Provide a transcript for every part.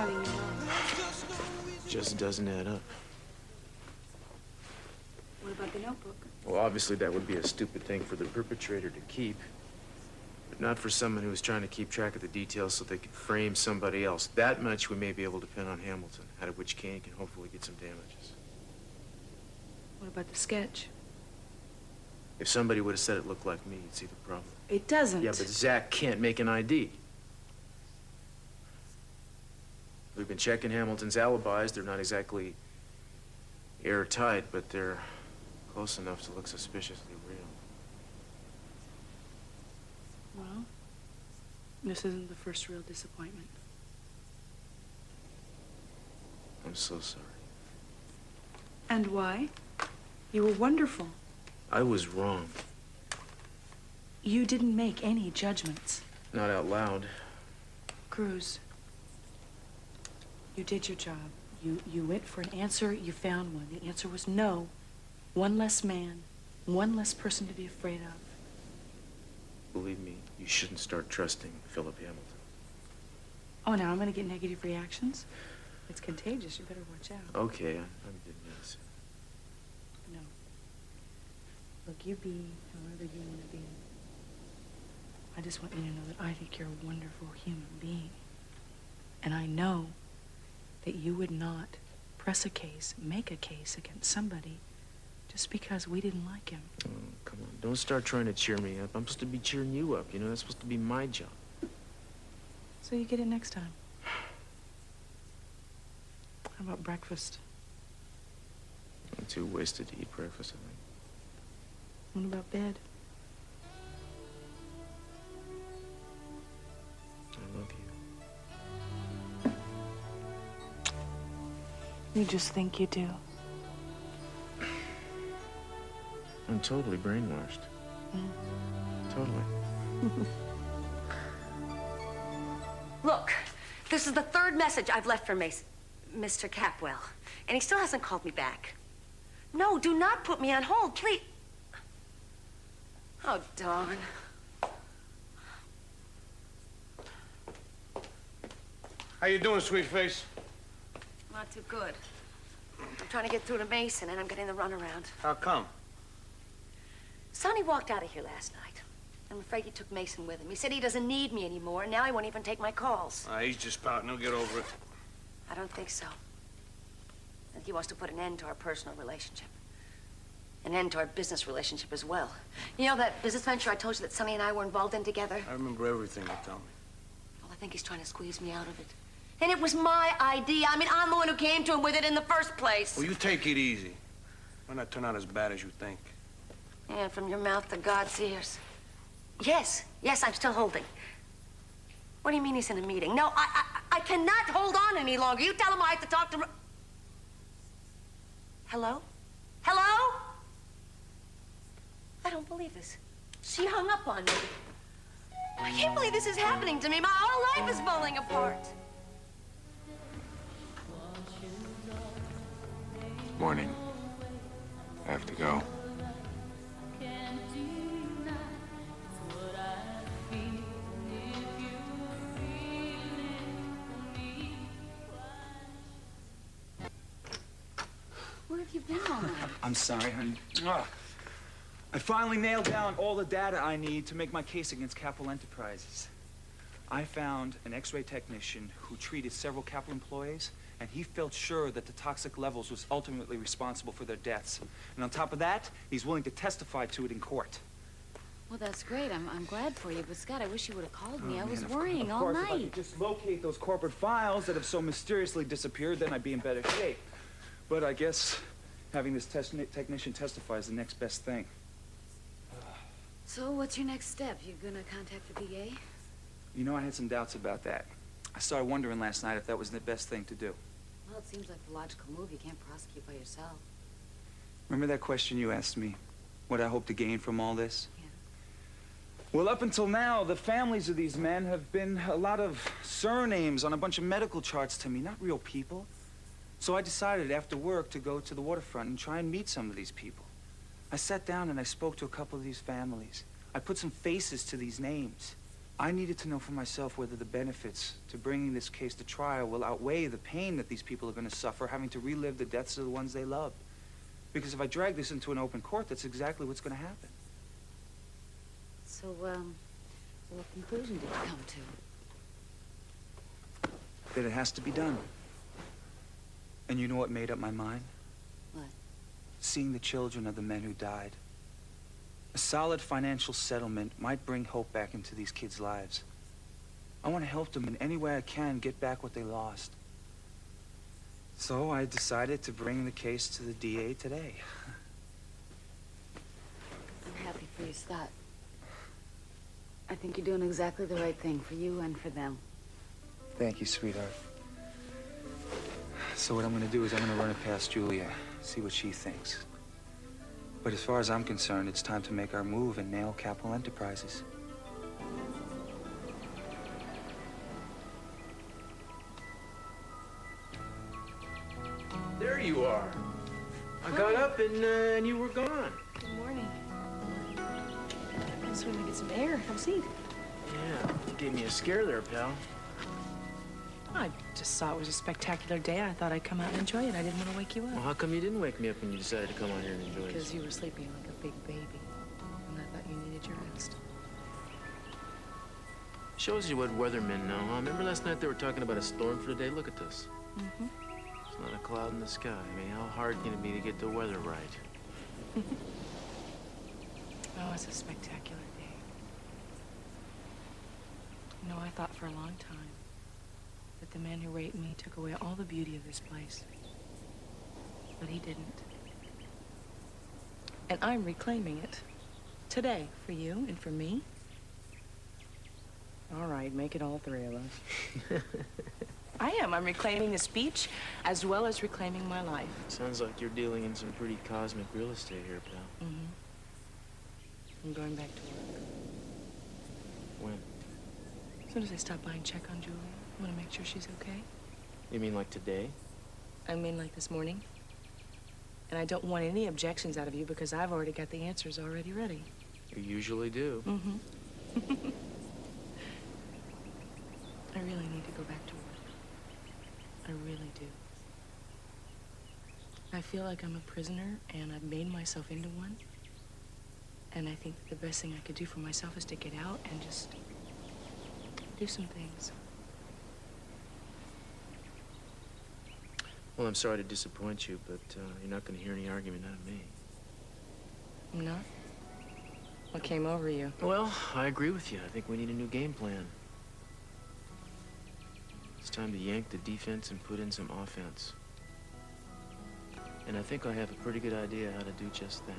How do you know? Just doesn't add up. What about the notebook? Well, obviously that would be a stupid thing for the perpetrator to keep. But not for someone who was trying to keep track of the details so they could frame somebody else. That much we may be able to pin on Hamilton, out of which Kane can hopefully get some damages. What about the sketch? If somebody would have said it looked like me, you'd see the problem. It doesn't. Yeah, but Zach can't make an ID. We've been checking Hamilton's alibis. They're not exactly airtight, but they're close enough to look suspiciously real. Well, this isn't the first real disappointment. I'm so sorry. And why? You were wonderful. I was wrong. You didn't make any judgments. Not out loud. Cruz, you did your job. You went for an answer, you found one. The answer was no. One less man, one less person to be afraid of. Believe me, you shouldn't start trusting Philip Hamilton. Oh, now I'm gonna get negative reactions? It's contagious, you better watch out. Okay, I'm being innocent. No. Look, you be however you want to be. I just want you to know that I think you're a wonderful human being. And I know that you would not press a case, make a case against somebody just because we didn't like him. Oh, come on. Don't start trying to cheer me up. I'm supposed to be cheering you up. You know, that's supposed to be my job. So you get it next time. How about breakfast? I'm too wasted to eat breakfast, I think. What about bed? I love you. You just think you do. I'm totally brainwashed. Totally. Look, this is the third message I've left for Mr. Capwell, and he still hasn't called me back. No, do not put me on hold, please. Oh, darn. How you doing, sweet face? Not too good. I'm trying to get through to Mason, and I'm getting the runaround. How come? Sonny walked out of here last night. I'm afraid he took Mason with him. He said he doesn't need me anymore, and now he won't even take my calls. He's just pouting. He'll get over it. I don't think so. I think he wants to put an end to our personal relationship. An end to our business relationship as well. You know that business venture I told you that Sonny and I were involved in together? I remember everything you told me. Well, I think he's trying to squeeze me out of it. And it was my idea. I mean, I'm the one who came to him with it in the first place. Well, you take it easy. Might not turn out as bad as you think. Yeah, from your mouth to God's ears. Yes, I'm still holding. What do you mean he's in a meeting? No, I cannot hold on any longer. You tell him I have to talk to him. Hello? Hello? I don't believe this. She hung up on me. I can't believe this is happening to me. My whole life is falling apart. Morning. I have to go. Where have you been all night? I'm sorry, honey. I finally nailed down all the data I need to make my case against Capwell Enterprises. I found an X-ray technician who treated several Capwell employees, and he felt sure that the toxic levels was ultimately responsible for their deaths. And on top of that, he's willing to testify to it in court. Well, that's great. I'm glad for you. But, Scott, I wish you would have called me. I was of worrying all course, night. If I could just locate those corporate files that have so mysteriously disappeared, then I'd be in better shape. But I guess having this technician testify is the next best thing. So what's your next step? You gonna contact the DA? You know, I had some doubts about that. I started wondering last night if that was the best thing to do. Well, it seems like the logical move. You can't prosecute by yourself. Remember that question you asked me? What I hope to gain from all this? Yeah. Well, up until now, the families of these men have been a lot of surnames on a bunch of medical charts to me, not real people. So I decided after work to go to the waterfront and try and meet some of these people. I sat down and I spoke to a couple of these families. I put some faces to these names. I needed to know for myself whether the benefits to bringing this case to trial will outweigh the pain that these people are going to suffer having to relive the deaths of the ones they love. Because if I drag this into an open court, that's exactly what's going to happen. So, what conclusion did you come to? That it has to be done. And you know what made up my mind? What? Seeing the children of the men who died. A solid financial settlement might bring hope back into these kids' lives. I want to help them in any way I can get back what they lost. So I decided to bring the case to the DA today. I'm happy for you, Scott. I think you're doing exactly the right thing for you and for them. Thank you, sweetheart. So what I'm going to do is I'm going to run it past Julia, see what she thinks. But as far as I'm concerned, it's time to make our move and nail Capital Enterprises. There you are. I got up and you were gone. Good morning. I just wanted to get some air. Have a seat. Yeah, you gave me a scare there, pal. I just saw it was a spectacular day. I thought I'd come out and enjoy it. I didn't want to wake you Well, up. how come you didn't wake me up when you decided to come out here and enjoy it? Because you were sleeping like a big baby. And I thought you needed your rest. Shows you what weathermen know, huh? Remember last night they were talking about a storm for today? Look at this. Mm-hmm. It's not a cloud in the sky. I mean, how hard can it be to get the weather right? Oh, it's a spectacular day. You know, I thought for a long time that the man who raped me took away all the beauty of this place. But he didn't. And I'm reclaiming it. Today, for you and for me. All right, make it all three of us. I am. I'm reclaiming this beach as well as reclaiming my life. Sounds like you're dealing in some pretty cosmic real estate here, pal. Mm-hmm. I'm going back to work. When? As soon as I stop by and check on Julie, I want to make sure she's okay. You mean like today? I mean like this morning. And I don't want any objections out of you because I've already got the answers already ready. You usually do. Mm-hmm. I really need to go back to work. I really do. I feel like I'm a prisoner and I've made myself into one. And I think that the best thing I could do for myself is to get out and just do some things. Well, I'm sorry to disappoint you, but you're not going to hear any argument out of me. I'm not? What came over you? Well, I agree with you. I think we need a new game plan. It's time to yank the defense and put in some offense. And I think I have a pretty good idea how to do just that.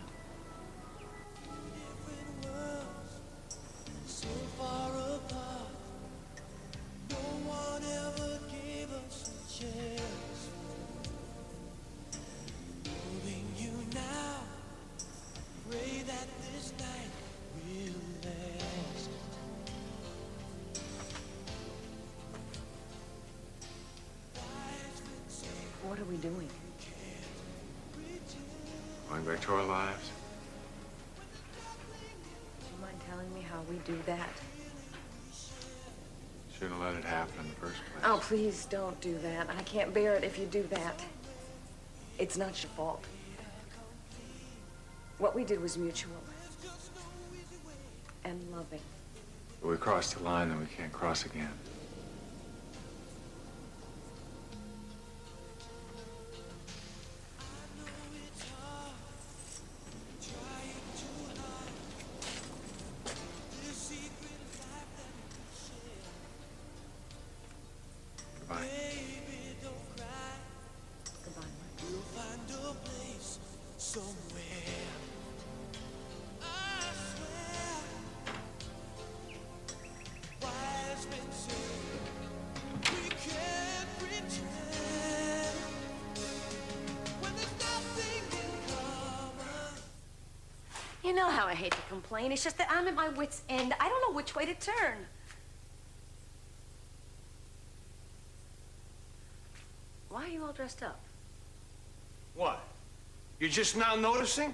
What are we doing? Going back to our lives. Do you mind telling me how we do that? Shouldn't have let it happen in the first place. Oh, please don't do that. I can't bear it if you do that. It's not your fault. What we did was mutual and loving. If we crossed the line, then we can't cross again. Goodbye. Goodbye, Mike. You'll find a place somewhere. I swear. Wise men say we can't pretend when there's nothing in common. You know how I hate to complain. It's just that I'm at my wit's end. I don't know which way to turn. Why are you all dressed up? What? You're just now noticing?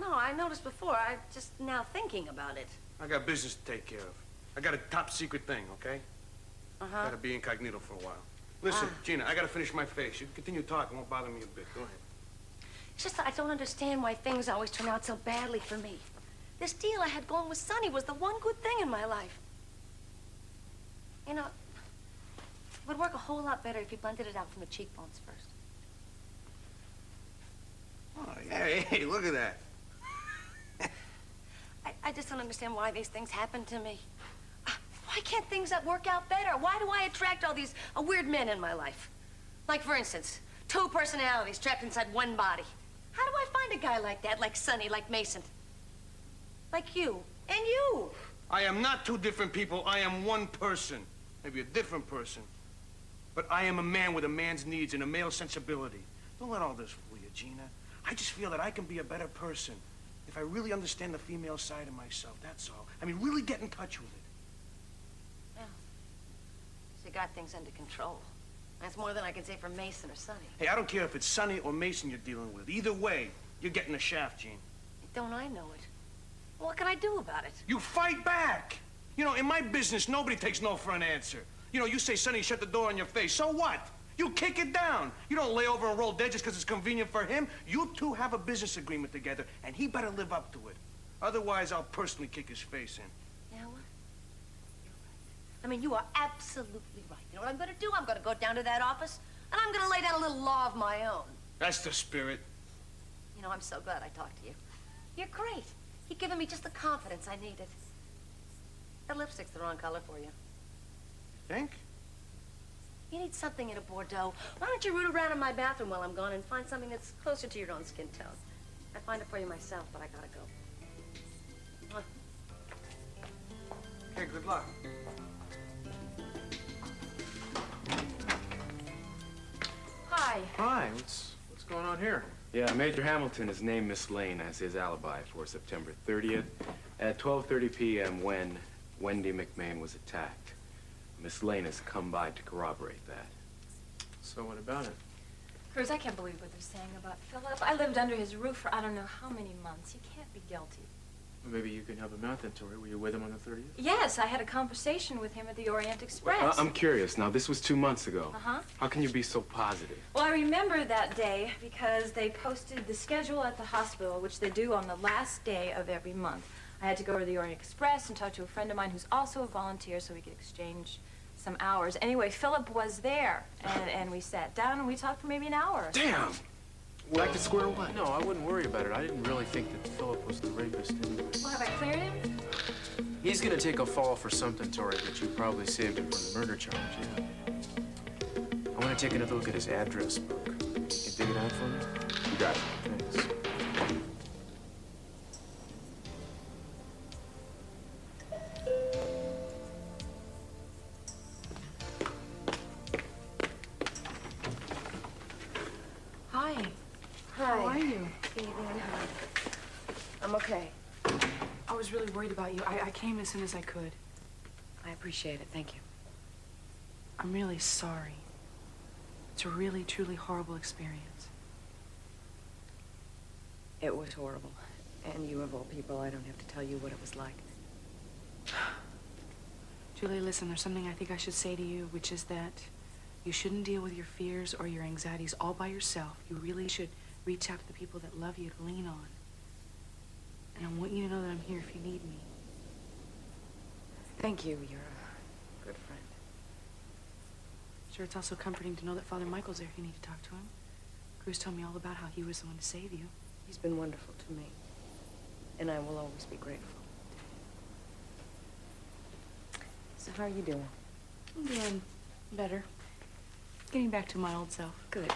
No, I noticed before. I'm just now thinking about it. I got business to take care of. I got a top secret thing, okay? Uh-huh. Gotta be incognito for a while. Listen, Gina, I gotta finish my face. You can continue talking, won't bother me a bit. Go ahead. It's just that I don't understand why things always turn out so badly for me. This deal I had going with Sonny was the one good thing in my life. You know, it would work a whole lot better if you blended it out from the cheekbones first. Oh, hey, look at that. I just don't understand why these things happen to me. Why can't things work out better? Why do I attract all these weird men in my life? Like, for instance, 2 personalities trapped inside one body. How do I find a guy like that, like Sonny, like Mason? Like you, and you. I am not 2 different people. I am one person. Maybe a different person. But I am a man with a man's needs and a male sensibility. Don't let all this fool you, Gina. I just feel that I can be a better person if I really understand the female side of myself, that's all. I mean, really get in touch with it. Well, so you got things under control. That's more than I can say for Mason or Sonny. Hey, I don't care if it's Sonny or Mason you're dealing with. Either way, you're getting the shaft, Gene. Don't I know it? What can I do about it? You fight back. You know, in my business, nobody takes no for an answer. You know, you say, Sonny, shut the door in your face. So what? You kick it down. You don't lay over and roll dead just because it's convenient for him. You 2 have a business agreement together, and he better live up to it. Otherwise, I'll personally kick his face in. You know what? You're right. I mean, you are absolutely right. You know what I'm going to do? I'm going to go down to that office, and I'm going to lay down a little law of my own. That's the spirit. You know, I'm so glad I talked to you. You're great. You've given me just the confidence I needed. That lipstick's the wrong color for you. Think? You need something in a Bordeaux. Why don't you root around in my bathroom while I'm gone and find something that's closer to your own skin tone? I'd find it for you myself, but I gotta go. Okay, good luck. Hi. Hi, what's going on here? Yeah, Major Hamilton has named Miss Lane as his alibi for September 30th at 12:30 p.m. when Wendy McMahon was attacked. Miss Lane has come by to corroborate that. So what about it? Cruz, I can't believe what they're saying about Philip. I lived under his roof for I don't know how many months. He can't be guilty. Well, maybe you can help him out then, Tori. Were you with him on the 30th? Yes, I had a conversation with him at the Orient Express. Well, I'm curious. Now, this was 2 months ago. Uh-huh. How can you be so positive? Well, I remember that day because they posted the schedule at the hospital, which they do on the last day of every month. I had to go to the Orient Express and talk to a friend of mine who's also a volunteer so we could exchange some hours. Anyway, Philip was there, and we sat down and we talked for maybe an hour. Damn! Back to square one. No, I wouldn't worry about it. I didn't really think that Philip was the rapist anyway. Well, have I cleared him? He's gonna take a fall for something, Tori, but you probably saved him from the murder charge, yeah. I want to take another look at his address book. You can dig it out for me? You got it. Thanks. Hi. Hi. How are you? Evening. I'm okay. I was really worried about you. I came as soon as I could. I appreciate it. Thank you. I'm really sorry. It's a really, truly horrible experience. It was horrible. And you, of all people, I don't have to tell you what it was like. Julie, listen, there's something I think I should say to you, which is that you shouldn't deal with your fears or your anxieties all by yourself. You really should reach out to the people that love you to lean on. And I want you to know that I'm here if you need me. Thank you. You're a good friend. Sure, it's also comforting to know that Father Michael's there if you need to talk to him. Cruz told me all about how he was the one to save you. He's been wonderful to me. And I will always be grateful. So how are you doing? I'm doing better. Getting back to my old self. Good.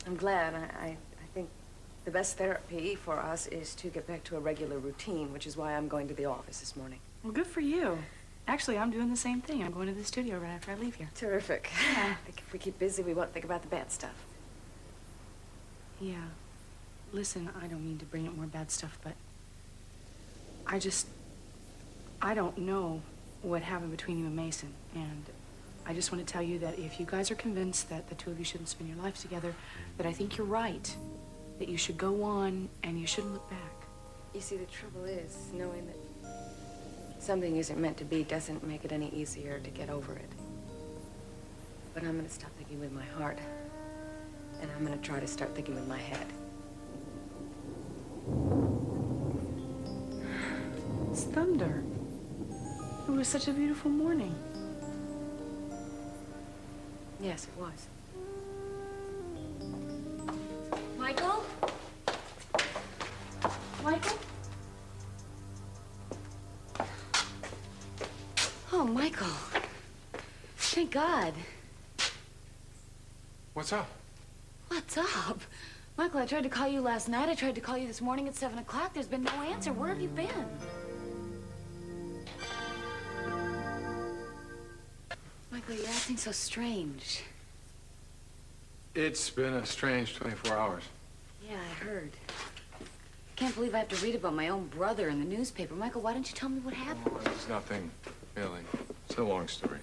I'm glad. I think the best therapy for us is to get back to a regular routine, which is why I'm going to the office this morning. Well, good for you. Actually, I'm doing the same thing. I'm going to the studio right after I leave here. Terrific. Yeah. I think if we keep busy, we won't think about the bad stuff. Yeah. Listen, I don't mean to bring up more bad stuff, but I don't know what happened between you and Mason, and I just want to tell you that if you guys are convinced that the 2 of you shouldn't spend your lives together, that I think you're right, that you should go on and you shouldn't look back. You see, the trouble is knowing that Something isn't meant to be doesn't make it any easier to get over it. But I'm gonna stop thinking with my heart, and I'm gonna try to start thinking with my head. It's thunder. It was such a beautiful morning. Yes, it was. Michael? Michael? Oh, Michael. Thank God. What's up? What's up? Michael, I tried to call you last night. I tried to call you this morning at 7 o'clock. There's been no answer. Where have you been? Michael, you're acting so strange. It's been a strange 24 hours. Yeah, I heard. Can't believe I have to read about my own brother in the newspaper. Michael, why don't you tell me what happened? Oh, it's nothing, really. It's a long story.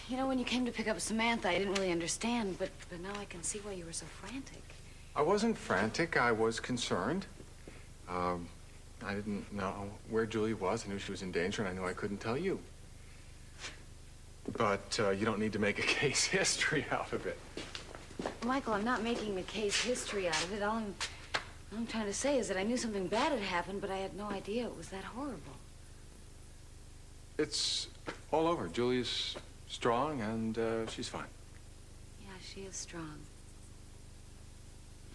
You know, when you came to pick up Samantha, I didn't really understand, but now I can see why you were so frantic. I wasn't frantic. I was concerned. I didn't know where Julie was. I knew she was in danger, and I knew I couldn't tell you. But you don't need to make a case history out of it. Michael, I'm not making a case history out of it. All I'm trying to say is that I knew something bad had happened, but I had no idea it was that horrible. It's all over. Julie's strong, and she's fine. Yeah, she is strong.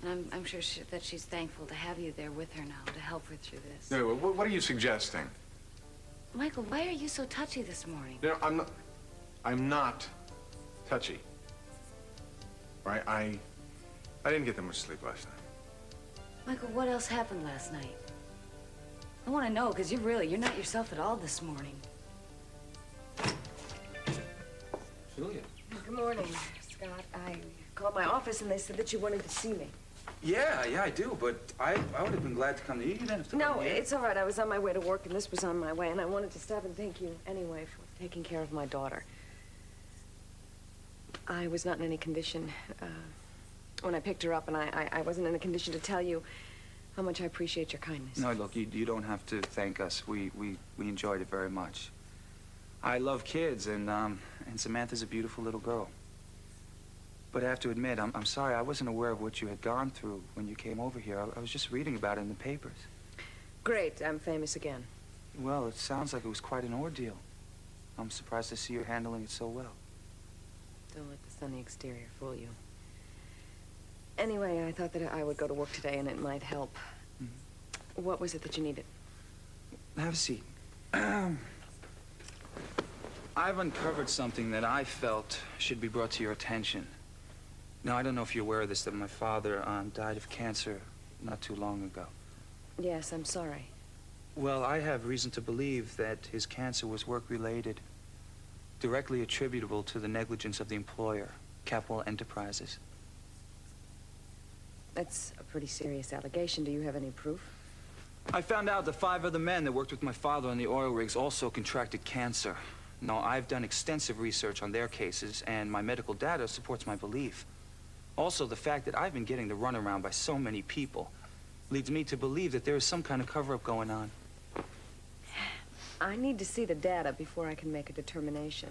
And I'm sure that she's thankful to have you there with her now, to help her through this. No, what are you suggesting? Michael, why are you so touchy this morning? No, I'm not touchy. Right? I didn't get that much sleep last night. Michael, what else happened last night? I want to know, because you're not yourself at all this morning. Julia. Good morning, Scott. I called my office and they said that you wanted to see me. Yeah, I do, but I would have been glad to come to you. You didn't have to No, come here. it's all right. I was on my way to work and this was on my way, and I wanted to stop and thank you anyway for taking care of my daughter. I was not in any condition when I picked her up, and I wasn't in a condition to tell you how much I appreciate your kindness. No, look, you don't have to thank us. We enjoyed it very much. I love kids, and Samantha's a beautiful little girl. But I have to admit, I'm sorry, I wasn't aware of what you had gone through when you came over here. I was just reading about it in the papers. Great, I'm famous again. Well, it sounds like it was quite an ordeal. I'm surprised to see you're handling it so well. Don't let the sunny exterior fool you. Anyway, I thought that I would go to work today and it might help. Mm-hmm. What was it that you needed? Have a seat. I've uncovered something that I felt should be brought to your attention. Now, I don't know if you're aware of this, that my father died of cancer not too long ago. Yes, I'm sorry. Well, I have reason to believe that his cancer was work-related, directly attributable to the negligence of the employer, Kэpwell Enterprises. That's a pretty serious allegation. Do you have any proof? I found out that 5 other men that worked with my father on the oil rigs also contracted cancer. Now, I've done extensive research on their cases, and my medical data supports my belief. Also, the fact that I've been getting the runaround by so many people leads me to believe that there is some kind of cover-up going on. I need to see the data before I can make a determination.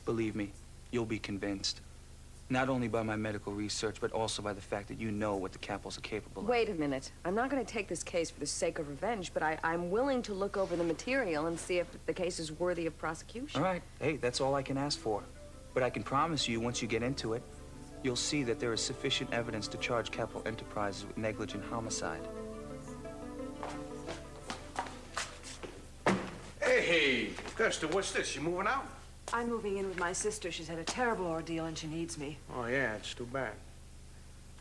Believe me, you'll be convinced. Not only by my medical research, but also by the fact that you know what the Kэpwells are capable of. Wait a minute. I'm not going to take this case for the sake of revenge, but I'm willing to look over the material and see if the case is worthy of prosecution. All right. Hey, that's all I can ask for. But I can promise you, once you get into it, you'll see that there is sufficient evidence to charge Kэpwell Enterprises with negligent homicide. Hey, Dexter, what's this? You moving out? I'm moving in with my sister. She's had a terrible ordeal and she needs me. Oh, yeah, it's too bad.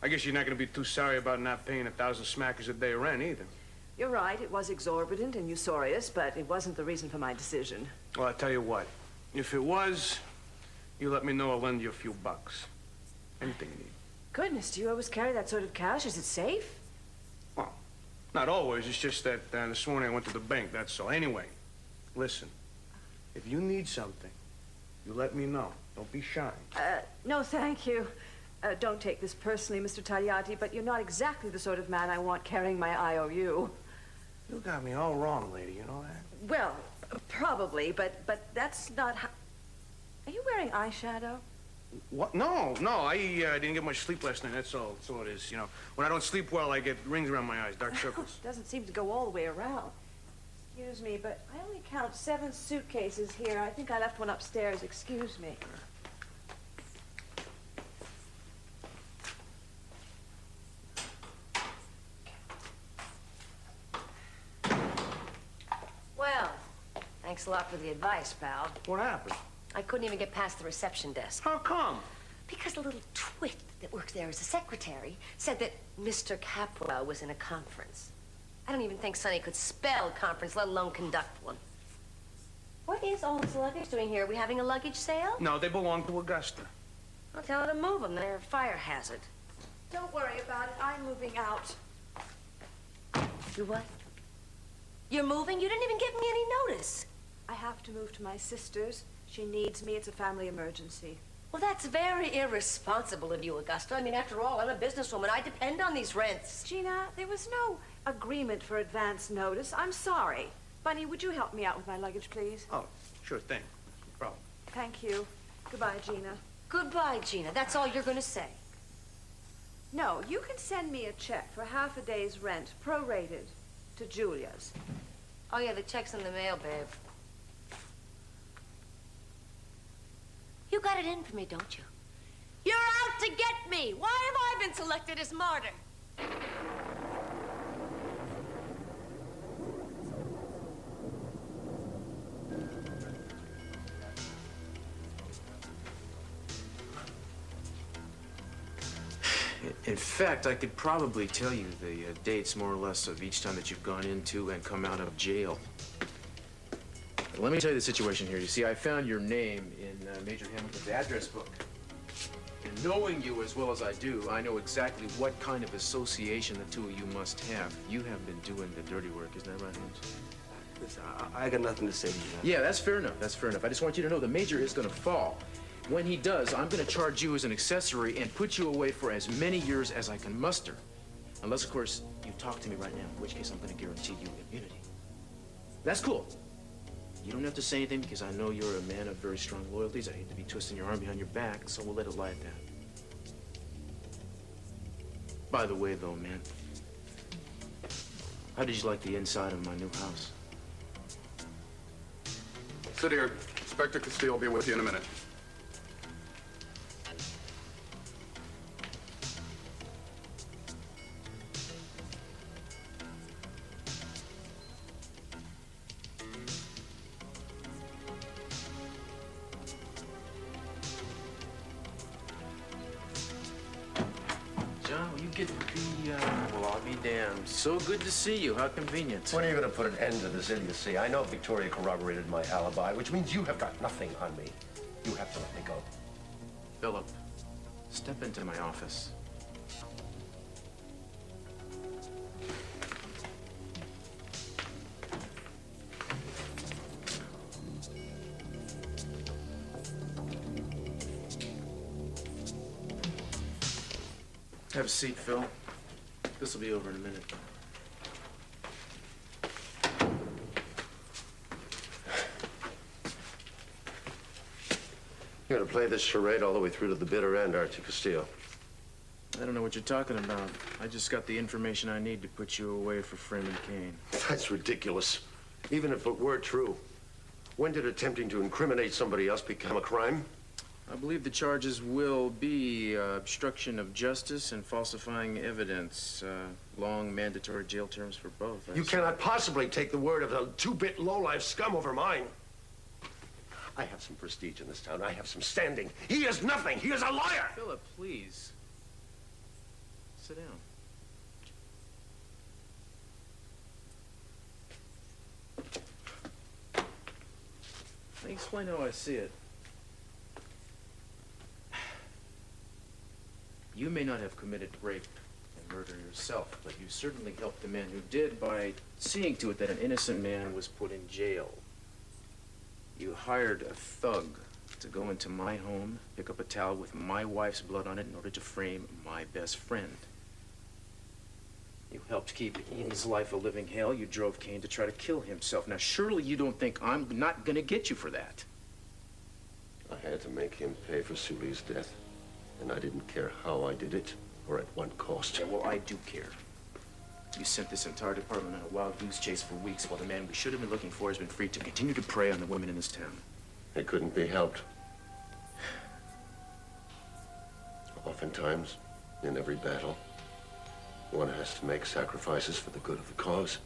I guess you're not going to be too sorry about not paying 1,000 smackers a day rent either. You're right, it was exorbitant and usurious, but it wasn't the reason for my decision. Well, I'll tell you what. If it was, you let me know. I'll lend you a few bucks. Anything you need. Goodness, do you always carry that sort of cash? Is it safe? Well, not always. It's just that this morning I went to the bank, that's all. Anyway, listen. If you need something, you let me know. Don't be shy. No, thank you. Don't take this personally, Mr. Tagliati, but you're not exactly the sort of man I want carrying my IOU. You got me all wrong, lady, you know that? Well, probably, but that's not how... Are you wearing eyeshadow? What? No, I didn't get much sleep last night. That's all it is. You know, when I don't sleep well, I get rings around my eyes, dark circles. Doesn't seem to go all the way around. Excuse me, but I only count 7 suitcases here. I think I left one upstairs. Excuse me. Well, thanks a lot for the advice, pal. What happened? I couldn't even get past the reception desk. How come? Because the little twit that works there as a secretary said that Mr. Capwell was in a conference. I don't even think Sonny could spell conference, let alone conduct one. What is all this luggage doing here? Are we having a luggage sale? No, they belong to Augusta. I'll tell her to move them. They're a fire hazard. Don't worry about it. I'm moving out. You what? You're moving? You didn't even give me any notice. I have to move to my sister's. She needs me. It's a family emergency. Well, that's very irresponsible of you, Augusta. I mean, after all, I'm a businesswoman. I depend on these rents. Gina, there was no agreement for advance notice. I'm sorry. Bunny, would you help me out with my luggage, please? Oh, sure thing. No problem. Thank you. Goodbye, Gina. Goodbye, Gina. That's all you're going to say. No, you can send me a check for half a day's rent, prorated, to Julia's. Oh, yeah, the check's in the mail, babe. You got it in for me, don't you? You're out to get me! Why have I been selected as martyr? In fact, I could probably tell you the dates, more or less, of each time that you've gone into and come out of jail. Let me tell you the situation here. You see, I found your name in Major Hamilton's address book. And knowing you as well as I do, I know exactly what kind of association the two of you must have. You have been doing the dirty work, isn't that right, Holmes? Listen, I got nothing to say to you. Yeah, that's fair enough. That's fair enough. I just want you to know the Major is going to fall. When he does, I'm going to charge you as an accessory and put you away for as many years as I can muster. Unless, of course, you talk to me right now, in which case I'm going to guarantee you immunity. That's cool. You don't have to say anything because I know you're a man of very strong loyalties. I hate to be twisting your arm behind your back, so we'll let it lie at that. By the way, though, man, how did you like the inside of my new house? Sit here. Inspector Castillo will be with you in a minute. Well, I'll be damned. So good to see you. How convenient. When are you going to put an end to this idiocy? I know Victoria corroborated my alibi, which means you have got nothing on me. You have to let me go. Philip, step into my office. Have a seat, Phil. This will be over in a minute. You're going to play this charade all the way through to the bitter end, aren't you, Castillo? I don't know what you're talking about. I just got the information I need to put you away for framing Cain. That's ridiculous. Even if it were true. When did attempting to incriminate somebody else become a crime? I believe the charges will be obstruction of justice and falsifying evidence. Long mandatory jail terms for both. You cannot possibly take the word of a two-bit lowlife scum over mine. I have some prestige in this town. I have some standing. He is nothing. He is a liar. Philip, please. Sit down. Let me explain how I see it. You may not have committed rape and murder yourself, but you certainly helped the man who did by seeing to it that an innocent man was put in jail. You hired a thug to go into my home, pick up a towel with my wife's blood on it in order to frame my best friend. You helped keep Eden's life a living hell. You drove Cain to try to kill himself. Now, surely you don't think I'm not gonna get you for that. I had to make him pay for Sully's death, and I didn't care how I did it or at what cost. Yeah, well, I do care. You sent this entire department on a wild goose chase for weeks while the man we should have been looking for has been free to continue to prey on the women in this town. It couldn't be helped. Oftentimes, in every battle, one has to make sacrifices for the good of the cause.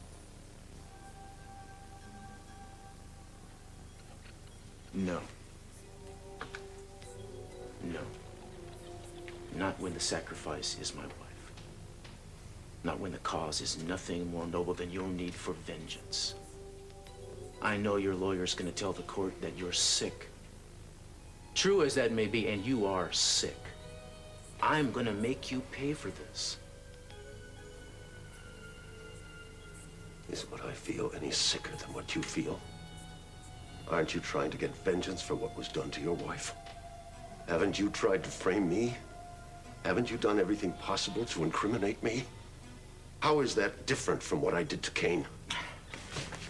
No. No. Not when the sacrifice is my wife. Not when the cause is nothing more noble than your need for vengeance. I know your lawyer's gonna tell the court that you're sick. True as that may be, and you are sick. I'm gonna make you pay for this. Is what I feel any sicker than what you feel? Aren't you trying to get vengeance for what was done to your wife? Haven't you tried to frame me? Haven't you done everything possible to incriminate me? How is that different from what I did to Cain?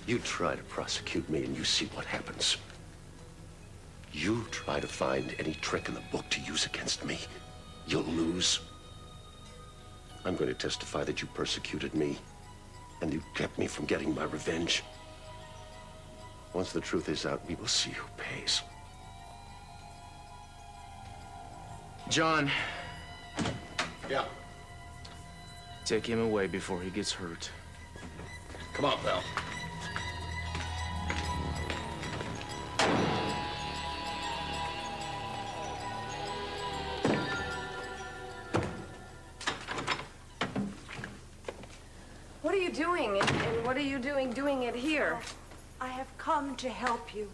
You try to prosecute me and you see what happens. You try to find any trick in the book to use against me. You'll lose. I'm going to testify that you persecuted me and you kept me from getting my revenge. Once the truth is out, we will see who pays. John. Yeah. Take him away before he gets hurt. Come on, pal. What are you doing? And what are you doing it here? I have come to help you.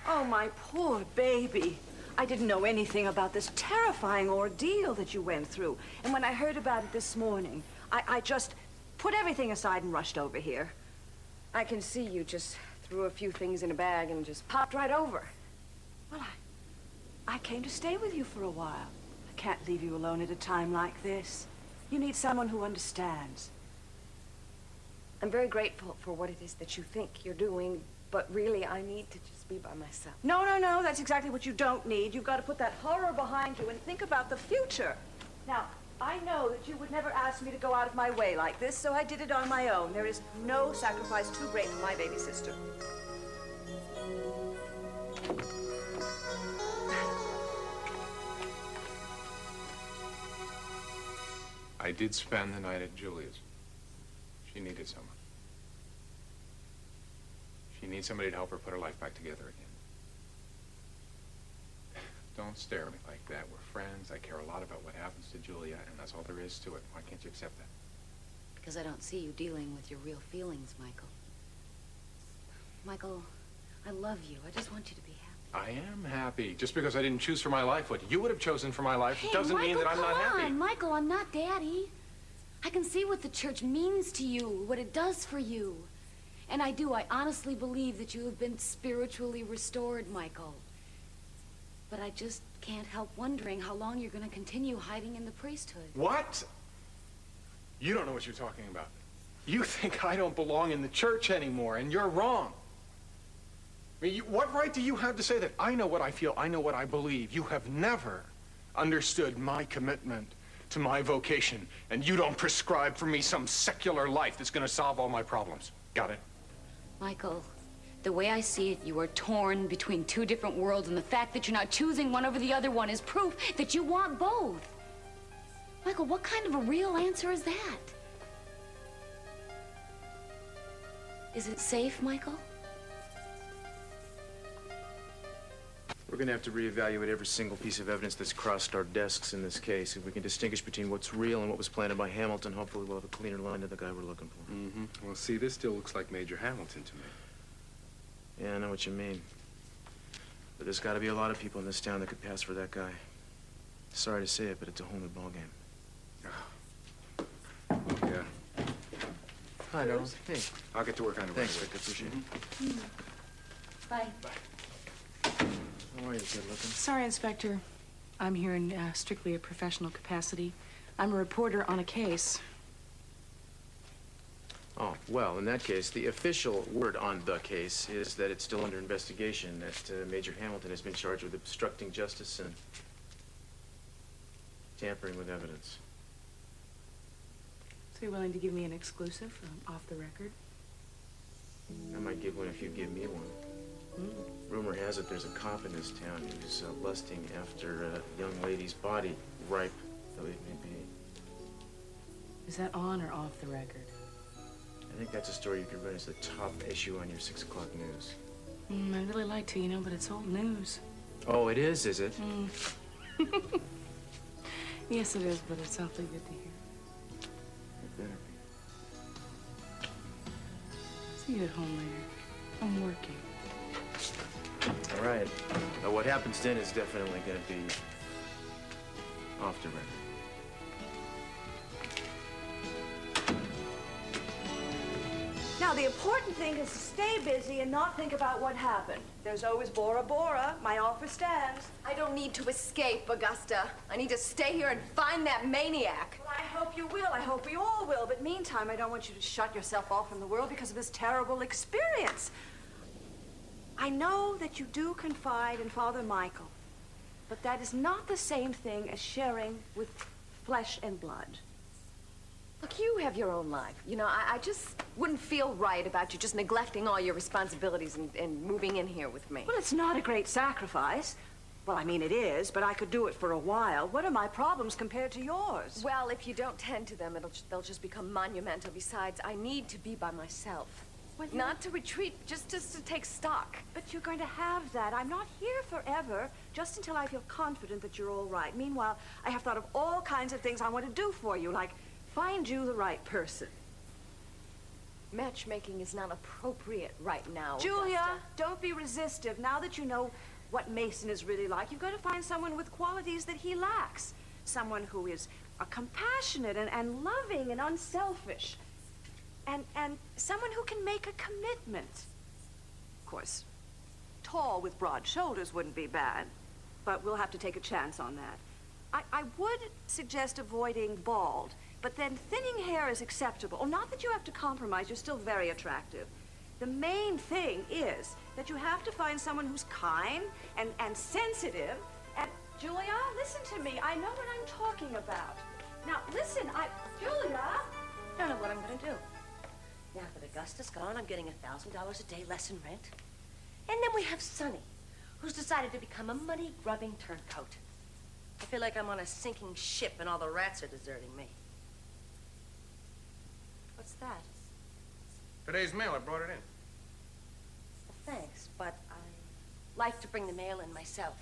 Oh, my poor baby. I didn't know anything about this terrifying ordeal that you went through. And when I heard about it this morning, I just put everything aside and rushed over here. I can see you just threw a few things in a bag and just popped right over. Well, I came to stay with you for a while. I can't leave you alone at a time like this. You need someone who understands. I'm very grateful for what it is that you think you're doing, but really I need to just be by myself. No, that's exactly what you don't need. You've got to put that horror behind you and think about the future. Now, I know that you would never ask me to go out of my way like this, so I did it on my own. There is no sacrifice too great for my baby sister. I did spend the night at Julie's. She needed someone. She needs somebody to help her put her life back together again. Don't stare at me like that. We're friends. I care a lot about what happens to Julia, and that's all there is to it. Why can't you accept that? Because I don't see you dealing with your real feelings, Michael. Michael, I love you. I just want you to be happy. I am happy. Just because I didn't choose for my life what you would have chosen for my life doesn't mean that I'm not happy. Come on, Michael, I'm not Daddy. I can see what the church means to you, what it does for you. And I honestly believe that you have been spiritually restored, Michael. But I just can't help wondering how long you're going to continue hiding in the priesthood. What? You don't know what you're talking about. You think I don't belong in the church anymore, and you're wrong. I mean, what right do you have to say that? I know what I feel, I know what I believe. You have never understood my commitment to my vocation, and you don't prescribe for me some secular life that's going to solve all my problems. Got it? Michael, the way I see it, you are torn between two different worlds, and the fact that you're not choosing one over the other one is proof that you want both. Michael, what kind of a real answer is that? Is it safe, Michael? We're gonna have to reevaluate every single piece of evidence that's crossed our desks in this case. If we can distinguish between what's real and what was planted by Hamilton, hopefully we'll have a cleaner line to the guy we're looking for. Mm-hmm. Well, see, this still looks like Major Hamilton to me. Yeah, I know what you mean. But there's gotta be a lot of people in this town that could pass for that guy. Sorry to say it, but it's a whole new ballgame. Yeah. Hi, Darrell. Hey. I'll get to work on it. Thanks, right Vic. Appreciate it. Bye. How are you, good looking? Sorry, Inspector. I'm here in strictly a professional capacity. I'm a reporter on a case. Oh, well, in that case, the official word on the case is that it's still under investigation, that Major Hamilton has been charged with obstructing justice and tampering with evidence. So you're willing to give me an exclusive off the record? I might give one if you give me one. Rumor has it there's a cop in this town who's lusting after a young lady's body, ripe though it may be. Is that on or off the record? I think that's a story you could run as the top issue on your 6 o'clock news. I'd really like to, you know, but it's old news. Oh, it is it? Yes, it is, but it's awfully good to hear. It better be. See you at home later. I'm working. All right. What happens then is definitely going to be off the record. Now, the important thing is to stay busy and not think about what happened. There's always Bora Bora. My offer stands. I don't need to escape, Augusta. I need to stay here and find that maniac. Well, I hope you will. I hope we all will. But meantime, I don't want you to shut yourself off from the world because of this terrible experience. I know that you do confide in Father Michael, but that is not the same thing as sharing with flesh and blood. Look, you have your own life. You know, I just wouldn't feel right about you just neglecting all your responsibilities and moving in here with me. Well, it's not a great sacrifice. Well, I mean, it is, but I could do it for a while. What are my problems compared to yours? Well, if you don't tend to them, they'll just become monumental. Besides, I need to be by myself. Well, not to retreat, just to take stock. But you're going to have that. I'm not here forever, just until I feel confident that you're all right. Meanwhile, I have thought of all kinds of things I want to do for you, like find you the right person. Matchmaking is not appropriate right now, Julia, Augusta. don't be resistive. Now that you know what Mason is really like, you've got to find someone with qualities that he lacks. Someone who is compassionate and loving and unselfish. And someone who can make a commitment. Of course, tall with broad shoulders wouldn't be bad, but we'll have to take a chance on that. I would suggest avoiding bald, but then thinning hair is acceptable. Oh, not that you have to compromise, you're still very attractive. The main thing is that you have to find someone who's kind and sensitive. And Julia, listen to me. I know what I'm talking about. Now, listen, Julia. I don't know what I'm going to do. Now that Augusta's gone, I'm getting $1,000 a day less in rent. And then we have Sonny, who's decided to become a money-grubbing turncoat. I feel like I'm on a sinking ship and all the rats are deserting me. What's that? Today's mail, I brought it in. Well, thanks, but I like to bring the mail in myself.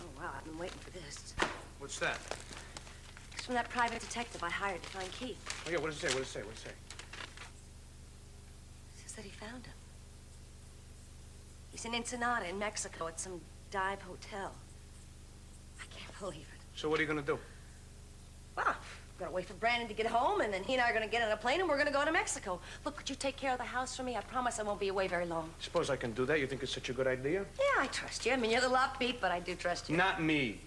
Oh, wow, I've been waiting for this. What's that? It's from that private detective I hired to find Keith. Oh, yeah, what does it say? What does it say? What does it say? It says that he found him. He's in Ensenada in Mexico at some dive hotel. I can't believe it. So what are you going to do? Well, I'm gonna wait for Brandon to get home, and then he and I are gonna get on a plane, and we're gonna go to Mexico. Look, could you take care of the house for me? I promise I won't be away very long. Suppose I can do that? You think it's such a good idea? Yeah, I trust you. I mean, you're a little upbeat, but I do trust you. Not me.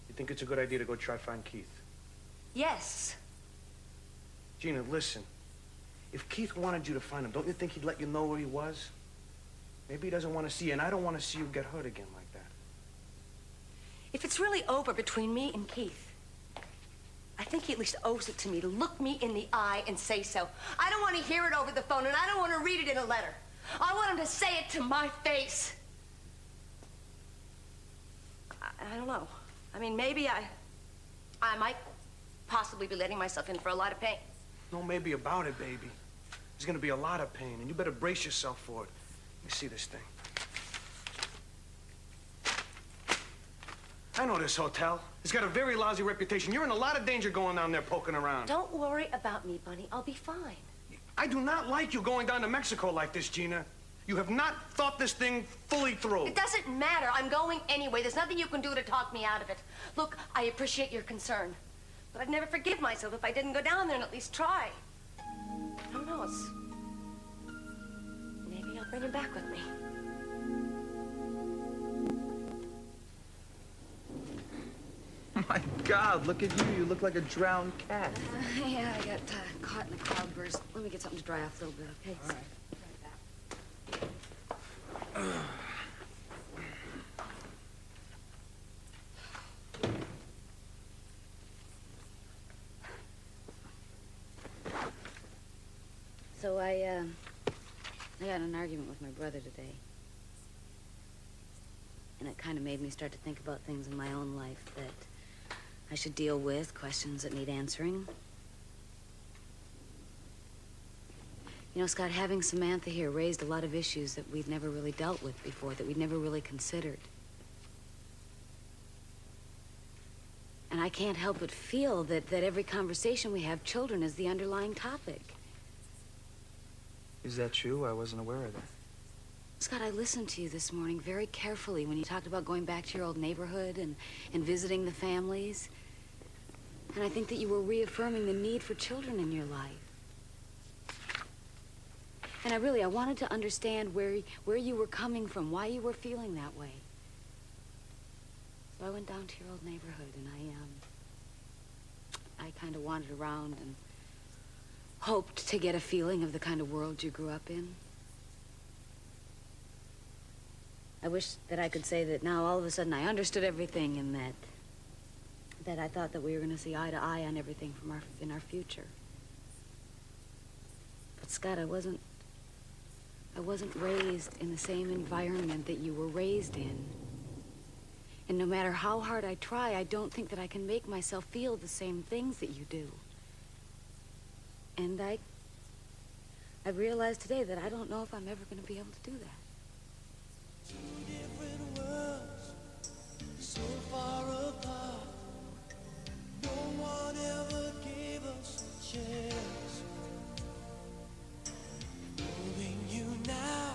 You think it's a good idea to go try to find Keith? Yes. Gina, listen. If Keith wanted you to find him, don't you think he'd let you know where he was? Maybe he doesn't want to see you, and I don't want to see you get hurt again like that. If it's really over between me and Keith, I think he at least owes it to me to look me in the eye and say so. I don't want to hear it over the phone, and I don't want to read it in a letter. I want him to say it to my face. I don't know. I mean, maybe I might possibly be letting myself in for a lot of pain. No maybe about it, baby. There's gonna be a lot of pain, and you better brace yourself for it. Let me see this thing. I know this hotel. It's got a very lousy reputation. You're in a lot of danger going down there poking around. Don't worry about me, Bunny. I'll be fine. I do not like you going down to Mexico like this, Gina. You have not thought this thing fully through. It doesn't matter. I'm going anyway. There's nothing you can do to talk me out of it. Look, I appreciate your concern, but I'd never forgive myself if I didn't go down there and at least try. Who knows? Maybe I'll bring him back with me. My God, look at you. You look like a drowned cat. Yeah, I got caught in a cloudburst. Let me get something to dry off a little bit, okay? All right. So I got in an argument with my brother today. And it kind of made me start to think about things in my own life that I should deal with, questions that need answering. You know, Scott, having Samantha here raised a lot of issues that we'd never really dealt with before, that we'd never really considered. And I can't help but feel that every conversation we have, children is the underlying topic. Is that true? I wasn't aware of that. Scott, I listened to you this morning very carefully when you talked about going back to your old neighborhood and visiting the families. And I think that you were reaffirming the need for children in your life. And I wanted to understand where you were coming from, why you were feeling that way. So I went down to your old neighborhood and I kind of wandered around and hoped to get a feeling of the kind of world you grew up in. I wish that I could say that now all of a sudden I understood everything and that I thought that we were going to see eye to eye on everything in our future. But Scott, I wasn't raised in the same environment that you were raised in. And no matter how hard I try, I don't think that I can make myself feel the same things that you do. And I realized today that I don't know if I'm ever going to be able to do that. Two different worlds, so far apart. No one ever gave us a chance. Knowing you now,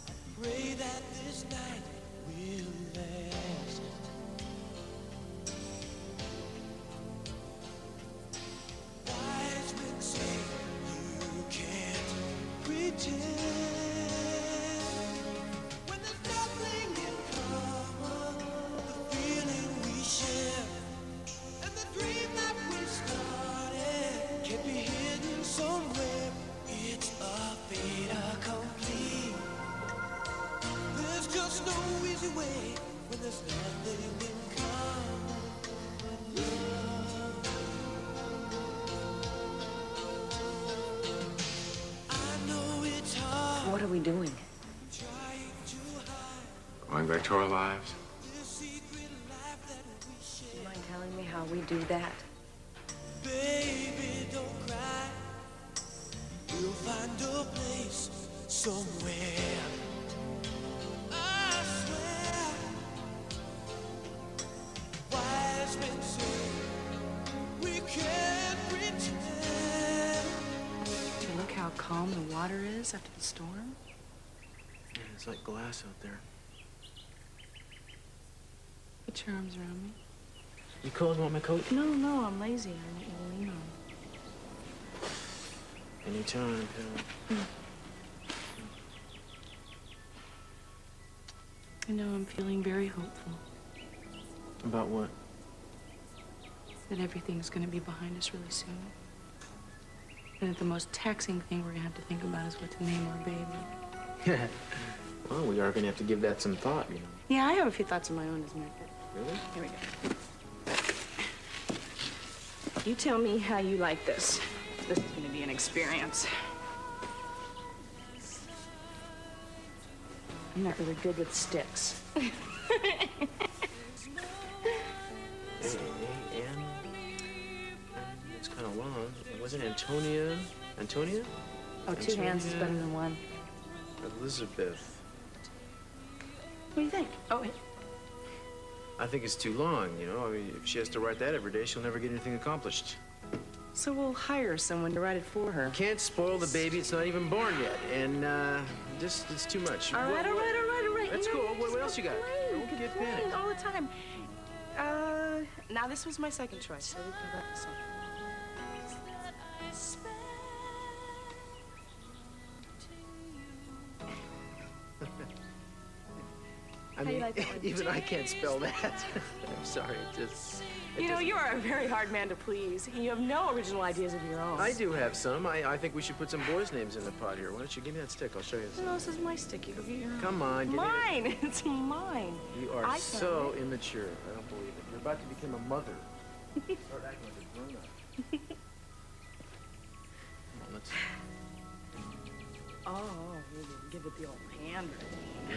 I pray that this night will last. Wise men say you can't pretend. When there's nothing in common, the feeling we share, and the dream that we started can't be hidden somewhere. It's a fait accompli. There's just no easy way when there's nothing in common but love. I know it's hard. What are we doing? Trying to hide Going back to our lives? this secret life that we Do share. you mind telling me how we do that? Baby, don't cry. We'll find a place somewhere. I swear. Wise men say we can't pretend. Do you look how calm the water is after the storm? Yeah, it's like glass out there. Put your arms around me. You cold? Want my coat? No, I'm lazy. I want you to lean on. Anytime, pal. I know I'm feeling very hopeful About what? that everything's going to be behind us really soon. And that the most taxing thing we're going to have to think about is what to name our baby. Well, we are gonna have to give that some thought, you know. Yeah, I have a few thoughts of my own, as a matter of fact. Really? Here we go. You tell me how you like this. This is going to be an experience. I'm not really good with sticks. Hey, Anne. It's kind of long. Wasn't Antonia? Antonia? Oh, two hands is better than one. Elizabeth. What do you think? Oh, wait. I think it's too long, you know. I mean, if she has to write that every day, she'll never get anything accomplished. So we'll hire someone to write it for her. Can't spoil the baby. It's not even born yet. And, just, it's too much. All right. That's You know, cool. What else you got? Complain, Don't get complain panicked. all the time. Now this was my second choice, so we can write this one. I How do you mean, like that one? even I can't spell that. I'm sorry, it just... You know, you are a very hard man to please. You have no original ideas of your own. I do have some. I think we should put some boys' names in the pot here. Why don't you give me that stick? I'll show you. No, this is my stick. You go get your own. Come on, give me Mine. It's mine. You are I so found it. immature. I don't believe it. You're about to become a mother. Start acting like a grown-up. Come on, let's... Oh, we'll give it the old hand. Yeah,